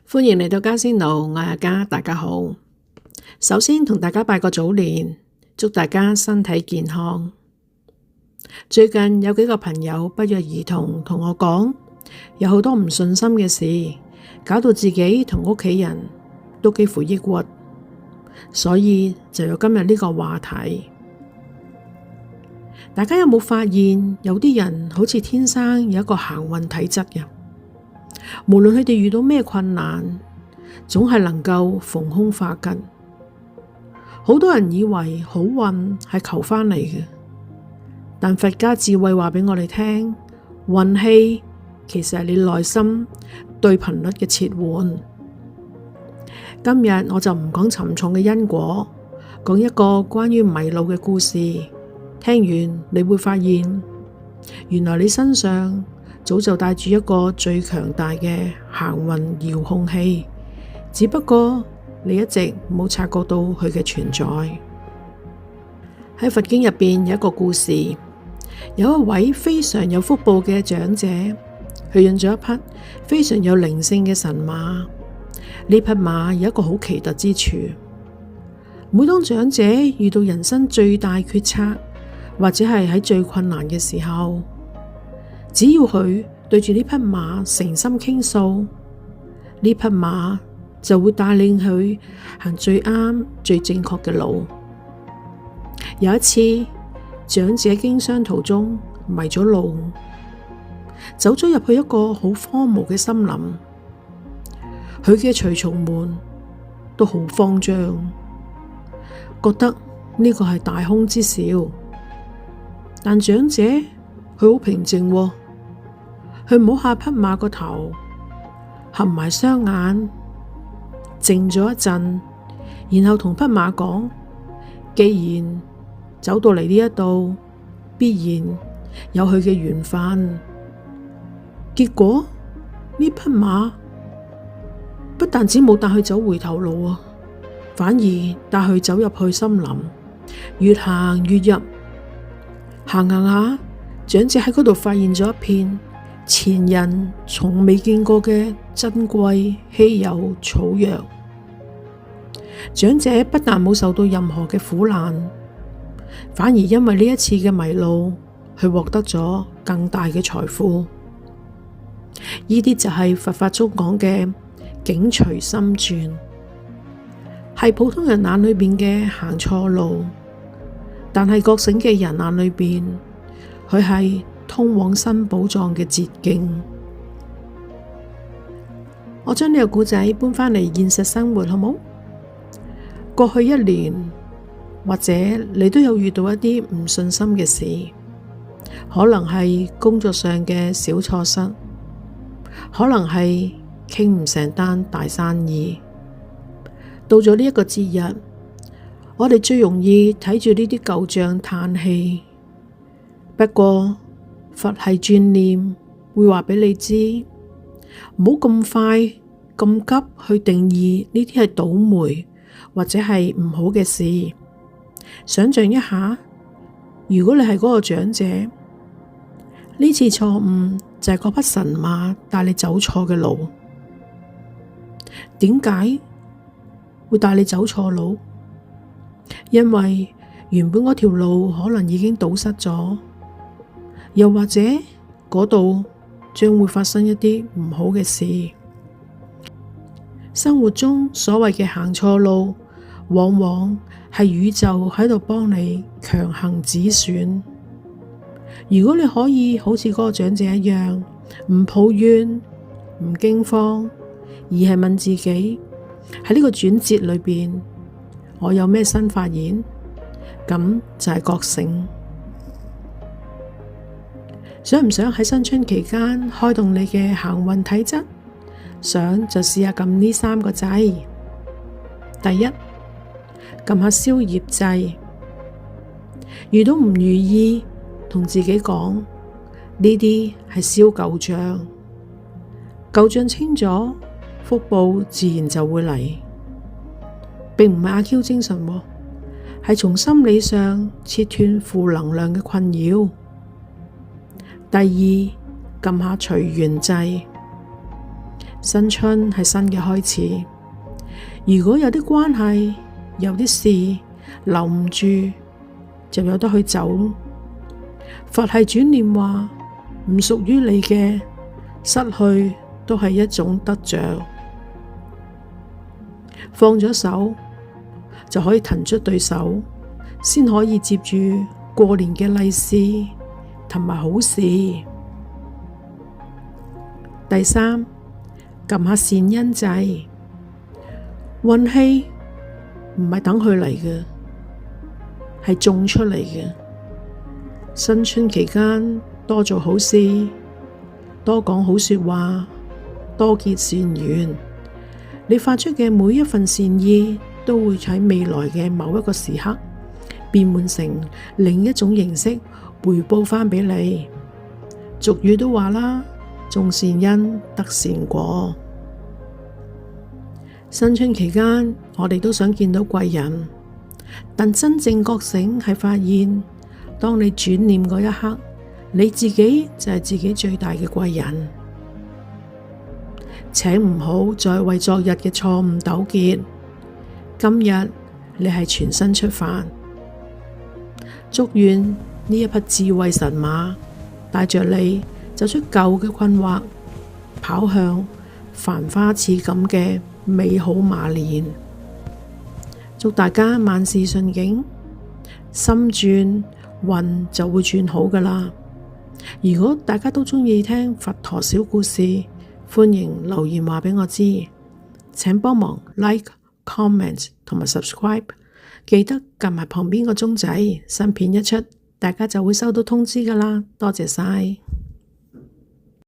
歡迎嚟到家先奴，我係阿嘉，大家好。首先同大家拜個早年，祝大家身體健康。最近有幾個朋友不約而同同我講，有好多唔順心嘅事，搞到自己同屋企人都幾乎抑鬱，所以就有今日呢個話題。大家有冇發現有啲人好似天生有一個行運體質嘅？無論佢哋遇到咩困難，總係能夠逢凶化吉。好多人以為好運係求返嚟嘅，但佛家智慧話俾我哋聽，運氣其實係你內心對頻率嘅切換。今日我就唔講沉重嘅因果，講一個關於迷路嘅故事。聽完你會發現，原來你身上早就帶住一個最強大嘅行運遙控器，只不過你一直冇察覺到佢嘅存在。喺佛經入邊有一個故事，有一位非常有福報嘅長者，佢養咗一匹非常有靈性嘅神馬。呢匹馬有一個好奇特之處，每當長者遇到人生最大決策，或者係喺最困難嘅時候，只要佢對住呢匹馬誠心傾訴，呢匹馬就會帶領佢行最啱、最正確嘅路。有一次，長者經商途中迷咗路，走咗入去一個好荒蕪嘅森林，佢嘅隨從們都好慌張，覺得呢個係大凶之兆。但長者佢好平靜喎，佢摸下匹馬個頭，合埋雙眼，靜咗一陣，然後同匹馬講：既然走到嚟呢一度，必然有佢嘅緣分。結果呢匹馬不但止冇帶佢走回頭路啊，反而帶佢走入去森林，越行越入。行下，長者喺嗰度發現咗一片前人從未見過嘅珍貴稀有草藥。長者不但冇受到任何嘅苦難，反而因為呢一次嘅迷路，佢獲得咗更大嘅財富。呢啲就係佛法中講嘅境隨心轉，係普通人眼裏邊嘅行錯路。但係覺醒嘅人眼裏邊，佢係通往新寶藏嘅捷徑。我將呢個故仔搬返嚟現實生活，好冇？過去一年，或者你都有遇到一啲唔順心嘅事，可能係工作上嘅小錯失，可能係傾唔成單大生意。到咗呢一個節日，我哋最容易睇住呢啲舊賬嘆氣。不過佛係轉念，會話俾你知，唔好咁快咁急去定義呢啲係倒霉或者係唔好嘅事。想象一下，如果你係嗰個長者，呢次錯誤就係嗰匹神馬帶你走錯嘅路。點解會帶你走錯路？因為原本嗰條路可能已經堵塞咗，又或者嗰度將會發生一啲唔好嘅事。生活中所謂嘅行錯路，往往係宇宙喺度幫你強行止損。如果你可以好似嗰個長者一樣，唔抱怨、唔驚慌，而係問自己喺呢個轉折裏邊，我有咩新發現？咁就係覺醒。想唔想喺新春期間開動你嘅行運體質？想就試下撳呢3個掣。第一，撳下消業掣。遇到唔如意，同自己講，呢啲係消舊賬，舊賬清咗，福報自然就會嚟。並唔係阿 Q 精神，係從心理上切斷負能量嘅困擾。第二，撳下隨緣掣。新春係新嘅開始。如果有啲關係，有啲事留唔住，就有得去走。佛係轉念話，唔屬於你嘅失去都係一種得着。放咗手就可以騰出對手，先可以接住過年嘅利是同埋好事。第三，撳下善因掣。運氣唔係等佢嚟嘅，係種出嚟嘅。新春期間多做好事，多講好說話，多結善緣。你發出嘅每一份善意，都會喺未來嘅某一個時刻變換成另一種形式回報返畀你。俗語都話啦，種善因得善果。新春期間，我哋都想見到貴人，但真正覺醒係發現，當你轉念嗰一刻，你自己就係自己最大嘅貴人。請唔好再為昨日嘅錯誤糾結，今日你係全新出發。祝願呢一匹智慧神馬帶着你走出舊嘅困惑，跑向繁花似錦嘅美好馬年。祝大家萬事順境，心轉運就會轉好㗎喇。如果大家都鍾意聽佛陀小故事，歡迎留言話畀我知。請幫忙 like、comment 同埋 subscribe， 記得撳埋旁邊個鐘仔，新片一出，大家就會收到通知㗎喇。多謝晒。